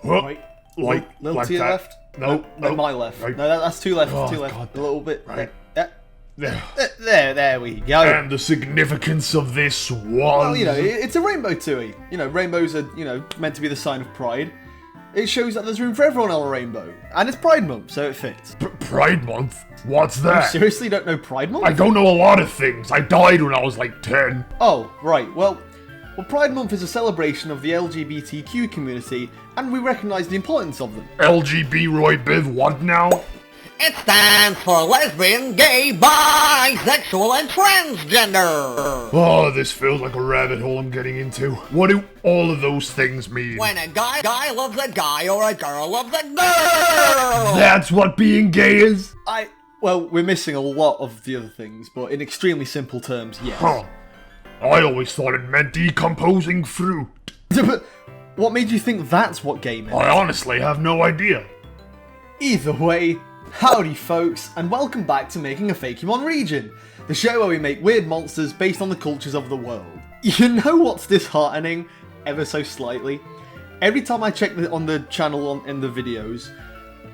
Right. Little to your that. left? No, my left. Right. No, that's two left. Oh, two left. God. A little bit. Right. There we go. And the significance of this was... Well, it's a rainbow tui. Rainbows are, meant to be the sign of pride. It shows that there's room for everyone on a rainbow. And it's Pride Month, so it fits. Pride Month? What's You that? seriously don't know Pride Month? I don't know a lot of things. I died when I was like 10. Oh, right. Well, Pride Month is a celebration of the LGBTQ community, and we recognise the importance of them. LGB Roy Biv, what now? It stands for lesbian, gay, bisexual, and transgender. Oh, this feels like a rabbit hole I'm getting into. What do all of those things mean? When a guy loves a guy or a girl loves a girl. That's what being gay is? Well, we're missing a lot of the other things, but in extremely simple terms, yes. Huh. I always thought it meant decomposing fruit. But what made you think that's what gay meant? I honestly have no idea. Either way, howdy folks, and welcome back to Making a Fakemon region, the show where we make weird monsters based on the cultures of the world. You know what's disheartening, ever so slightly? Every time I check on the channel in the videos,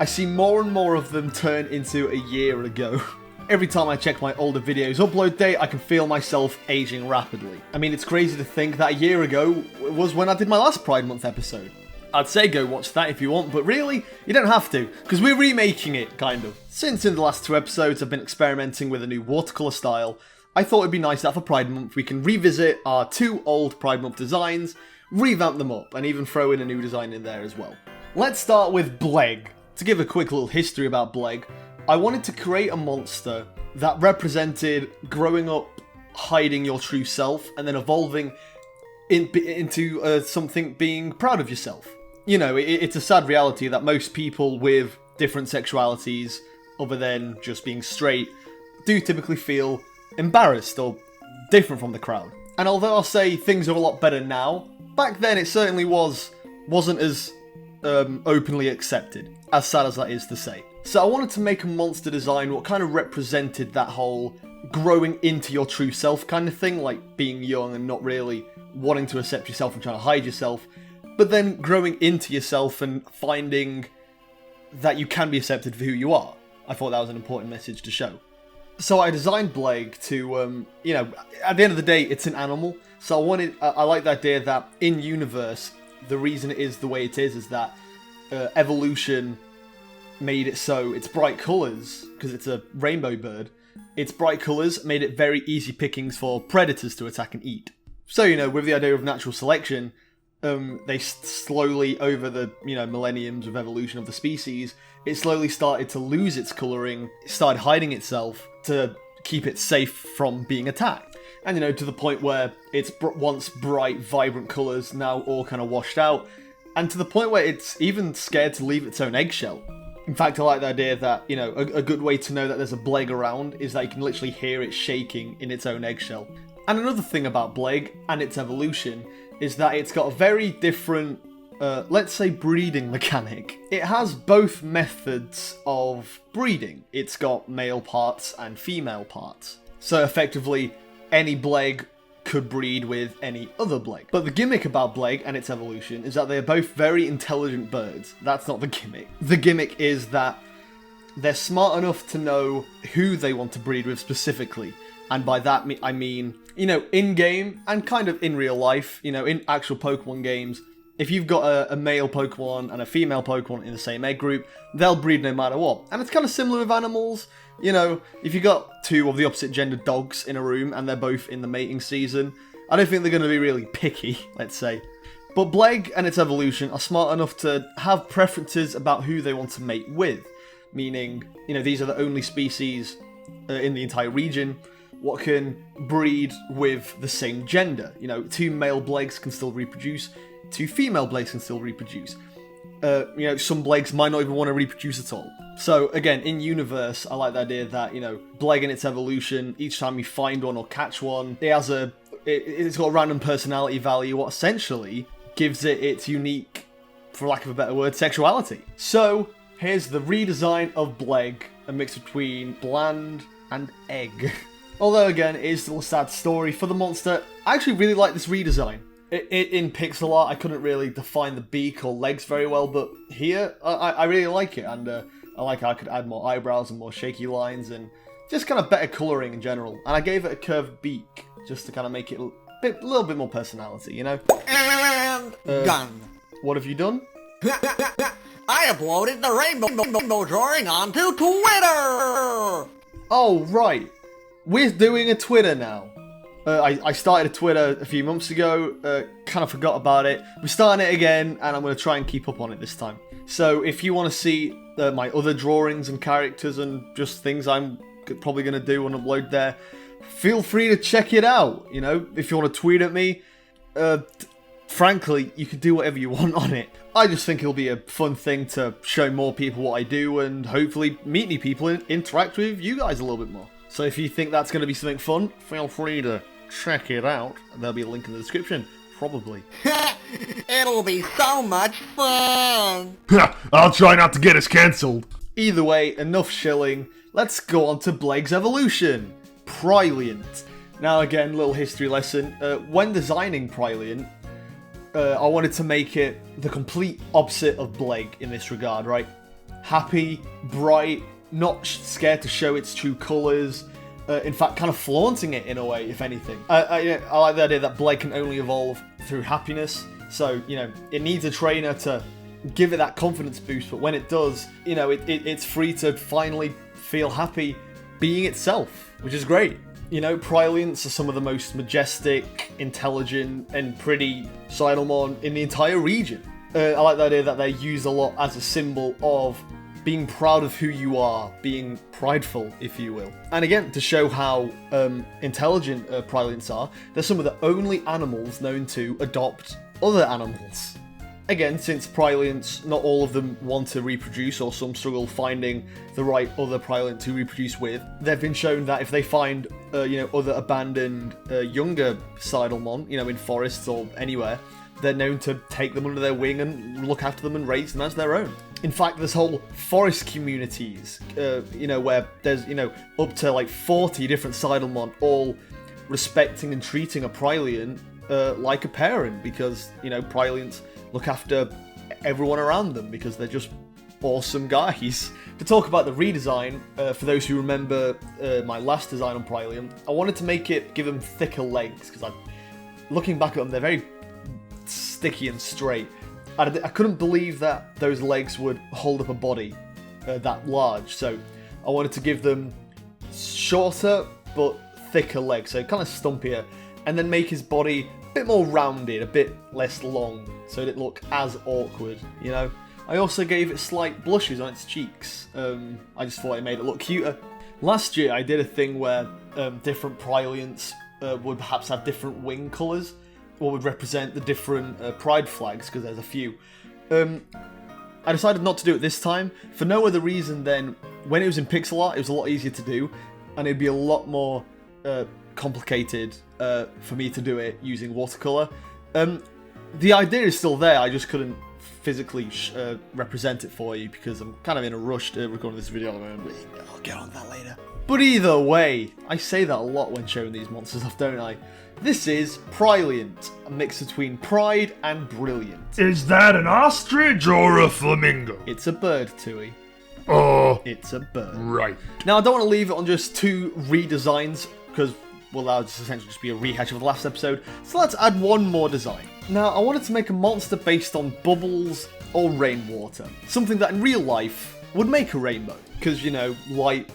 I see more and more of them turn into a year ago. Every time I check my older videos upload date, I can feel myself aging rapidly. I mean, it's crazy to think that a year ago was when I did my last Pride Month episode. I'd say go watch that if you want, but really, you don't have to, because we're remaking it, kind of. Since in the last two episodes I've been experimenting with a new watercolour style, I thought it'd be nice that for Pride Month we can revisit our two old Pride Month designs, revamp them up, and even throw in a new design in there as well. Let's start with Bleg. To give a quick little history about Bleg, I wanted to create a monster that represented growing up, hiding your true self, and then evolving into something being proud of yourself. It's a sad reality that most people with different sexualities, other than just being straight, do typically feel embarrassed or different from the crowd. And although I'll say things are a lot better now, back then it certainly wasn't as openly accepted, as sad as that is to say. So I wanted to make a monster design what kind of represented that whole growing into your true self kind of thing, like being young and not really wanting to accept yourself and trying to hide yourself, but then growing into yourself and finding that you can be accepted for who you are. I thought that was an important message to show. So I designed Bleg to, at the end of the day, it's an animal. So I like the idea that in universe, the reason it is the way it is that evolution made it so its bright colours, because it's a rainbow bird, its bright colours made it very easy pickings for predators to attack and eat. So, with the idea of natural selection, they slowly, over the, millenniums of evolution of the species, it slowly started to lose its colouring, it started hiding itself to keep it safe from being attacked. And, to the point where its once bright, vibrant colours now all kind of washed out, and to the point where it's even scared to leave its own eggshell. In fact, I like the idea that, a good way to know that there's a Bleg around is that you can literally hear it shaking in its own eggshell. And another thing about Bleg and its evolution is that it's got a very different, let's say, breeding mechanic. It has both methods of breeding. It's got male parts and female parts. So effectively, any Bleg could breed with any other Bleg. But the gimmick about Bleg and its evolution is that they are both very intelligent birds. That's not the gimmick. The gimmick is that they're smart enough to know who they want to breed with specifically. And by that I mean, in-game and kind of in real life, in actual Pokemon games, if you've got a male Pokemon and a female Pokemon in the same egg group, they'll breed no matter what. And it's kind of similar with animals. If you got two of the opposite gender dogs in a room and they're both in the mating season, I don't think they're going to be really picky, let's say. But Bleg and its evolution are smart enough to have preferences about who they want to mate with. Meaning, these are the only species in the entire region what can breed with the same gender. Two male Blegs can still reproduce, two female Blegs can still reproduce. Some Blegs might not even want to reproduce at all. So again, in universe, I like the idea that, Bleg and its evolution, each time you find one or catch one, it's got a random personality value, what essentially gives it its unique, for lack of a better word, sexuality. So here's the redesign of Bleg, a mix between bland and egg. Although again, it is still a sad story for the monster. I actually really like this redesign. In pixel art, I couldn't really define the beak or legs very well, but here, I really like it, and I like how I could add more eyebrows and more shaky lines, and just kind of better colouring in general. And I gave it a curved beak, just to kind of make it a little bit more personality, you know? And done. What have you done? I uploaded the rainbow drawing onto Twitter! Oh, right. We're doing a Twitter now. I started a Twitter a few months ago, kind of forgot about it. We're starting it again, and I'm going to try and keep up on it this time. So if you want to see my other drawings and characters and just things I'm probably going to do and upload there, feel free to check it out. You know, if you want to tweet at me, frankly, you can do whatever you want on it. I just think it'll be a fun thing to show more people what I do and hopefully meet new people and interact with you guys a little bit more. So if you think that's going to be something fun, feel free to check it out. There'll be a link in the description, probably. It'll be so much fun! I'll try not to get us cancelled. Either way, enough shilling. Let's go on to Bleg's evolution, Prilliant. Now again, little history lesson. When designing Prilliant, I wanted to make it the complete opposite of Bleg in this regard, right? Happy, bright, not scared to show its true colours. In fact, kind of flaunting it in a way, if anything. I like the idea that Bleg can only evolve through happiness. So, you know, it needs a trainer to give it that confidence boost. But when it does, you know, it's free to finally feel happy being itself, which is great. You know, Prilliants are some of the most majestic, intelligent, and pretty Sidlemon in the entire region. I like the idea that they're used a lot as a symbol of being proud of who you are, being prideful, if you will. And again, to show how intelligent Prilliants are, they're some of the only animals known to adopt other animals. Again, since Prilliants, not all of them want to reproduce, or some struggle finding the right other Prilliant to reproduce with, they've been shown that if they find, other abandoned younger Sidlemon, in forests or anywhere, they're known to take them under their wing and look after them and raise them as their own. In fact, there's whole forest communities, where there's, up to like 40 different Sidlemon all respecting and treating a Prilliant like a parent, because, Prilliants look after everyone around them because they're just awesome guys. To talk about the redesign, for those who remember my last design on Prilliant, I wanted to give them thicker legs, because looking back at them, they're very sticky and straight. I couldn't believe that those legs would hold up a body that large, so I wanted to give them shorter but thicker legs, so kind of stumpier, and then make his body a bit more rounded, a bit less long, so it didn't look as awkward, I also gave it slight blushes on its cheeks. I just thought it made it look cuter. Last year I did a thing where different Prilliants would perhaps have different wing colours, what would represent the different pride flags, because there's a few. I decided not to do it this time, for no other reason than when it was in pixel art, it was a lot easier to do, and it'd be a lot more complicated for me to do it using watercolour. The idea is still there, I just couldn't physically represent it for you, because I'm kind of in a rush to record this video at the moment, but I'll get on that later. But either way, I say that a lot when showing these monsters off, don't I? This is Prilliant, a mix between Pride and Brilliant. Is that an ostrich or a flamingo? It's a bird, Tui. Oh. It's a bird. Right. Now, I don't want to leave it on just 2 redesigns, because, well, that would essentially just be a rehash of the last episode, so let's add one more design. Now, I wanted to make a monster based on bubbles or rainwater, something that in real life would make a rainbow, because, light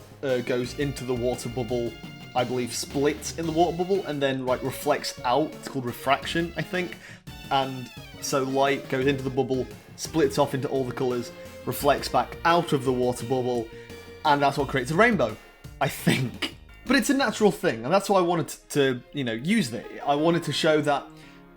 goes into the water bubble, I believe splits in the water bubble, and then reflects out. It's called refraction, I think. And so light goes into the bubble, splits off into all the colours, reflects back out of the water bubble, and that's what creates a rainbow, I think. But it's a natural thing, and that's why I wanted to use it. I wanted to show that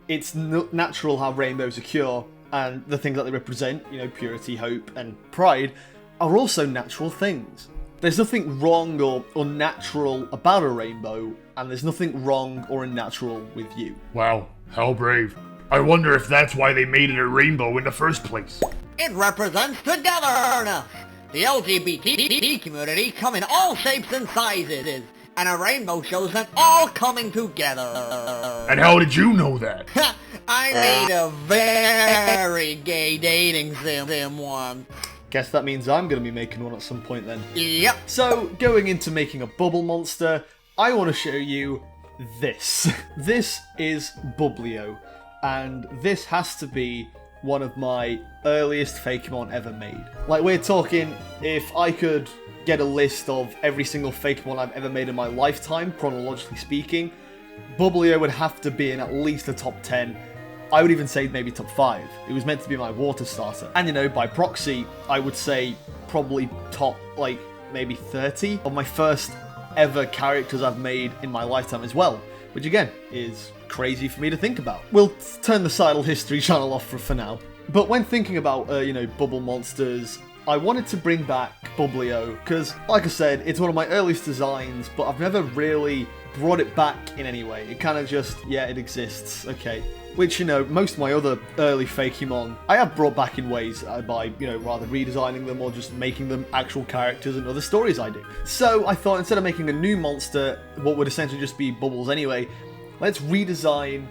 it's natural how rainbows occur, and the things that they represent, purity, hope, and pride, are also natural things. There's nothing wrong or unnatural about a rainbow, and there's nothing wrong or unnatural with you. Wow, how brave. I wonder if that's why they made it a rainbow in the first place. It represents togetherness. The LGBT community come in all shapes and sizes, and a rainbow shows them all coming together. And how did you know that? I made a very gay dating sim one. Guess that means I'm going to be making one at some point then. Yep. So, going into making a bubble monster, I want to show you this. This is Bubblio, and this has to be one of my earliest Fakemon ever made. Like, we're talking, if I could get a list of every single Fakemon I've ever made in my lifetime, chronologically speaking, Bubblio would have to be in at least the top 10. I would even say maybe top 5. It was meant to be my water starter. And, you know, by proxy, I would say probably top, like, maybe 30 of my first ever characters I've made in my lifetime as well, which again is crazy for me to think about. We'll turn the Sidle History channel off for now. But when thinking about, you know, bubble monsters, I wanted to bring back Bubblio because, like I said, it's one of my earliest designs, but I've never really brought it back in any way. It kind of just, yeah, it exists, okay. Which, you know, most of my other early Fakemon, I have brought back in ways by, you know, rather redesigning them or just making them actual characters and other stories I do. So I thought instead of making a new monster, what would essentially just be Bubbles anyway, let's redesign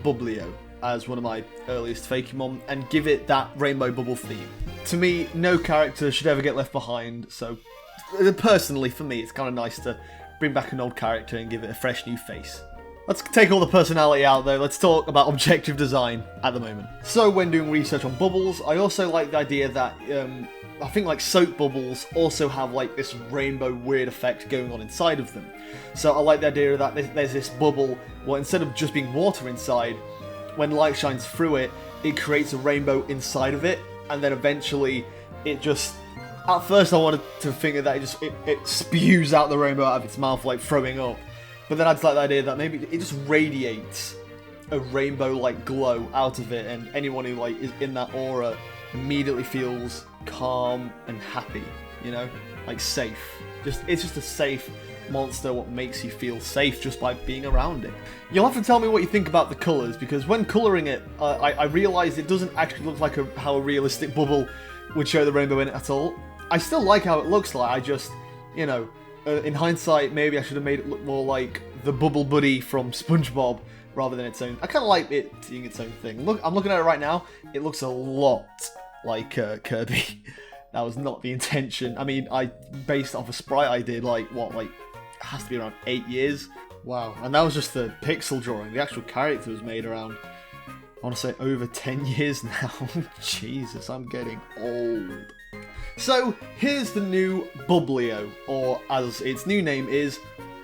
Bubblio as one of my earliest Fakemon and give it that rainbow bubble theme. To me, no character should ever get left behind, so personally for me it's kind of nice to bring back an old character and give it a fresh new face. Let's take all the personality out though, let's talk about objective design at the moment. So when doing research on bubbles, I also like the idea that, I think like soap bubbles also have like this rainbow weird effect going on inside of them. So I like the idea that there's this bubble, where instead of just being water inside, when light shines through it, it creates a rainbow inside of it, and then eventually it just... At first I wanted to think that it spews out the rainbow out of its mouth like throwing up. But then I just like the idea that maybe it just radiates a rainbow-like glow out of it, and anyone who like is in that aura immediately feels calm and happy, you know? Like safe. It's just a safe monster what makes you feel safe just by being around it. You'll have to tell me what you think about the colours, because when colouring it, I realised it doesn't actually look like how a realistic bubble would show the rainbow in it at all. I still like how it looks like, I just, you know, in hindsight, maybe I should have made it look more like the Bubble Buddy from SpongeBob rather than its own. I kind of like it being its own thing. Look, I'm looking at it right now. It looks a lot like Kirby. That was not the intention. I mean, I based off a sprite I did like it has to be around 8 years. Wow, and that was just the pixel drawing. The actual character was made around, I want to say, over 10 years now. Jesus, I'm getting old. So, here's the new Bubblio, or as its new name is,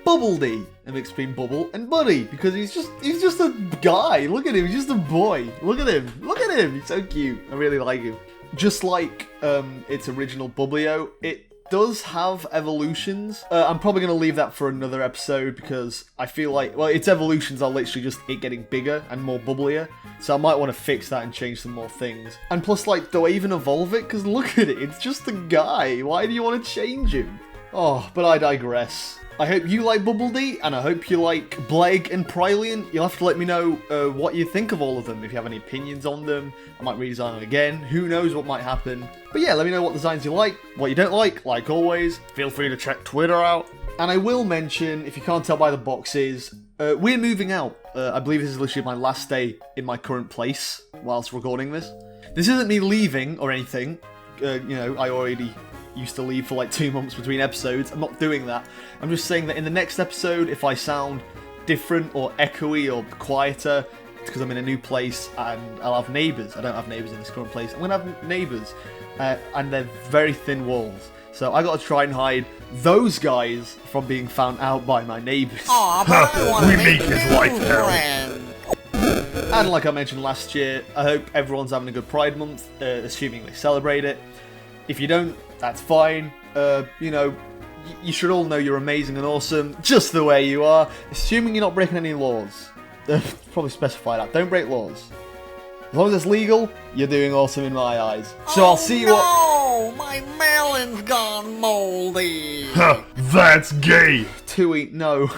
Bubbledy, a mix between Bubble and Buddy, because he's just a guy. Look at him, he's just a boy. Look at him, he's so cute. I really like him. Just like its original Bubblio, it does have evolutions. I'm probably going to leave that for another episode because I feel like, well, its evolutions are literally just it getting bigger and more bubblier. So I might want to fix that and change some more things. And plus, like, do I even evolve it? Because look at it, it's just a guy. Why do you want to change him? Oh, but I digress. I hope you like Bubbledy, and I hope you like Bleg and Prilliant. You'll have to let me know what you think of all of them. If you have any opinions on them, I might redesign them again. Who knows what might happen. But yeah, let me know what designs you like, what you don't like always. Feel free to check Twitter out. And I will mention, if you can't tell by the boxes, we're moving out. I believe this is literally my last day in my current place whilst recording this. This isn't me leaving or anything. You know, I already used to leave for like 2 months between episodes. I'm not doing that. I'm just saying that in the next episode, if I sound different or echoey or quieter, it's because I'm in a new place and I'll have neighbours. I don't have neighbours in this current place. I'm going to have neighbours and they're very thin walls. So I got to try and hide those guys from being found out by my neighbours. We make his life hell. And like I mentioned last year, I hope everyone's having a good Pride Month, assuming they celebrate it. If you don't, that's fine. You know, you should all know you're amazing and awesome, just the way you are, assuming you're not breaking any laws. Probably specify that. Don't break laws. As long as it's legal, you're doing awesome in my eyes. So I'll see you No! My melon's gone moldy! That's gay! to eat. No.